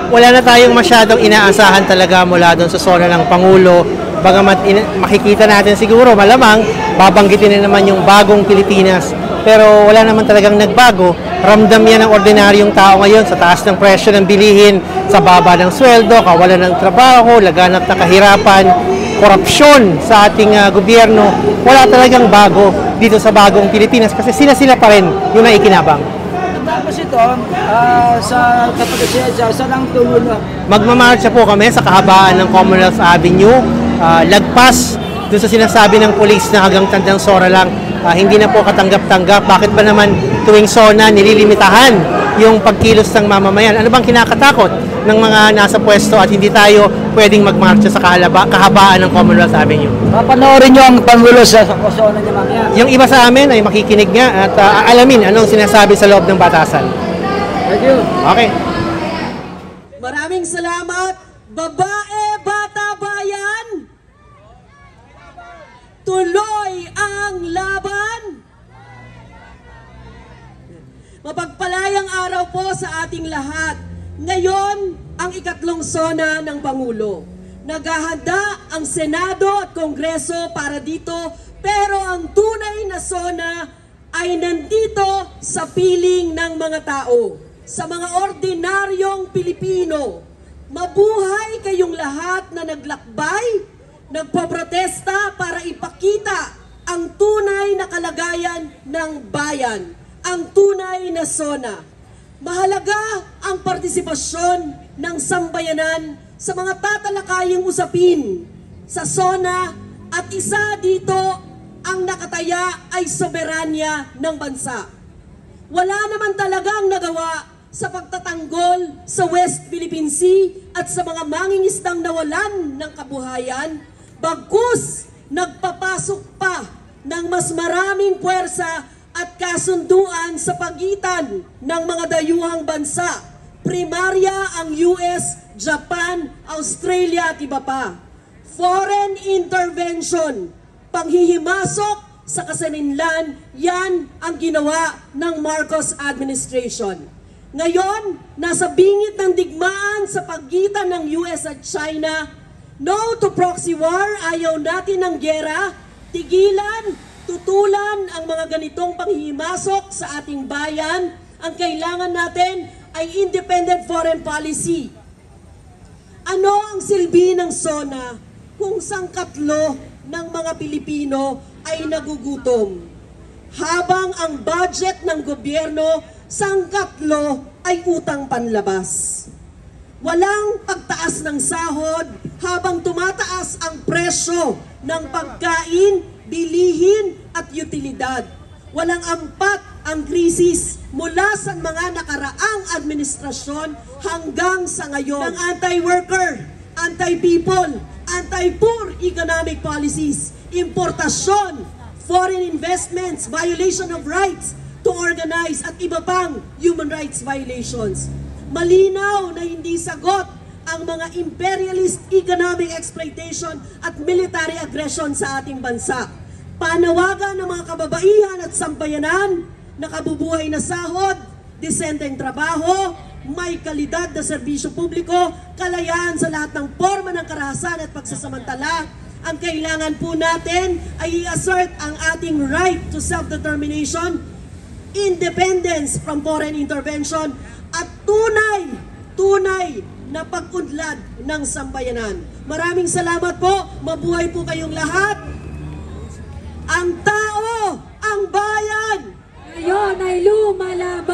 wala na tayong masyadong inaasahan talaga mula doon sa SONA ng Pangulo. Bagamat makikita natin siguro, malamang, babanggitin na naman yung bagong Pilipinas. Pero wala naman talagang nagbago. Ramdam yan ng ordinaryong tao ngayon sa taas ng presyo ng bilihin, sa baba ng sweldo, kawalan ng trabaho, laganap na kahirapan, korupsyon sa ating gobyerno. Wala talagang bago dito sa bagong Pilipinas kasi sila pa rin yung naikinabang. Tapos ito, sa Kapagasiya, saan ang tumulo? Magmamarcha po kami sa kahabaan ng Commonwealth Avenue, lagpas doon sa sinasabi ng pulis na hanggang Tandang Sora lang. Hindi na po katanggap-tanggap. Bakit ba naman tuwing SONA nililimitahan yung pagkilos ng mamamayan? Ano bang kinakatakot ng mga nasa pwesto at hindi tayo pwedeng magmarcha sa kahabaan ng Commonwealth Avenue? Papanoorin nyo ang Pangulo sa SONA niya mamaya. Yung iba sa amin ay makikinig nga at alamin anong sinasabi sa loob ng batasan. Thank you. Okay. Maraming salamat. Babae, bata, bayan. Tuloy ang laban. Mapagpalayang araw po sa ating lahat. Ngayon, ang ikatlong SONA ng Pangulo. Naghahanda ang Senado at Kongreso para dito, pero ang tunay na SONA ay nandito sa piling ng mga tao, sa mga ordinaryong Pilipino. Mabuhay kayong lahat na naglakbay, nagpoprotesta para ipakita ang tunay na kalagayan ng bayan, ang tunay na SONA. Mahalaga ang partisipasyon ng sambayanan sa mga tatalakayang usapin sa SONA at isa dito ang nakataya ay soberanya ng bansa. Wala naman talagang nagawa sa pagtatanggol sa West Philippine Sea at sa mga mangingisdang nawalan ng kabuhayan, bagkus nagpapasok pa ng mas maraming puwersa at kasunduan sa pagitan ng mga dayuhang bansa, primarya ang US, Japan, Australia at iba pa. Foreign intervention, panghihimasok sa kasaninlan, yan ang ginawa ng Marcos administration. Ngayon, nasa bingit ng digmaan sa pagitan ng US at China. No to proxy war, ayaw natin ng gyera, tigilan, tutulan ang mga ganitong panghihimasok sa ating bayan. Ang kailangan natin ay independent foreign policy. Ano ang silbi ng SONA kung sangkatlo ng mga Pilipino ay nagugutom? Habang ang budget ng gobyerno sangkatlo ay utang panlabas. Walang pagtaas ng sahod habang tumataas ang presyo ng pagkain, bilihin at utilidad. Walang ampat ang krisis mula sa mga nakaraang administrasyon hanggang sa ngayon. Ng anti-worker, anti-people, anti-poor economic policies, importasyon, foreign investments, violation of rights to organize at iba pang human rights violations. Malinaw na hindi sagot ang mga imperialist economic exploitation at military aggression sa ating bansa. Panawagan ng mga kababaihan at sambayanan na kabubuhay na sahod, disenteng trabaho, may kalidad na serbisyo publiko, kalayaan sa lahat ng forma ng karahasan at pagsasamantala. Ang kailangan po natin ay i-assert ang ating right to self-determination, independence from foreign intervention, at tunay na pag-unlad ng sambayanan. Maraming salamat po. Mabuhay po kayong lahat. Ang tao, ang bayan, ngayon ay lumalaban.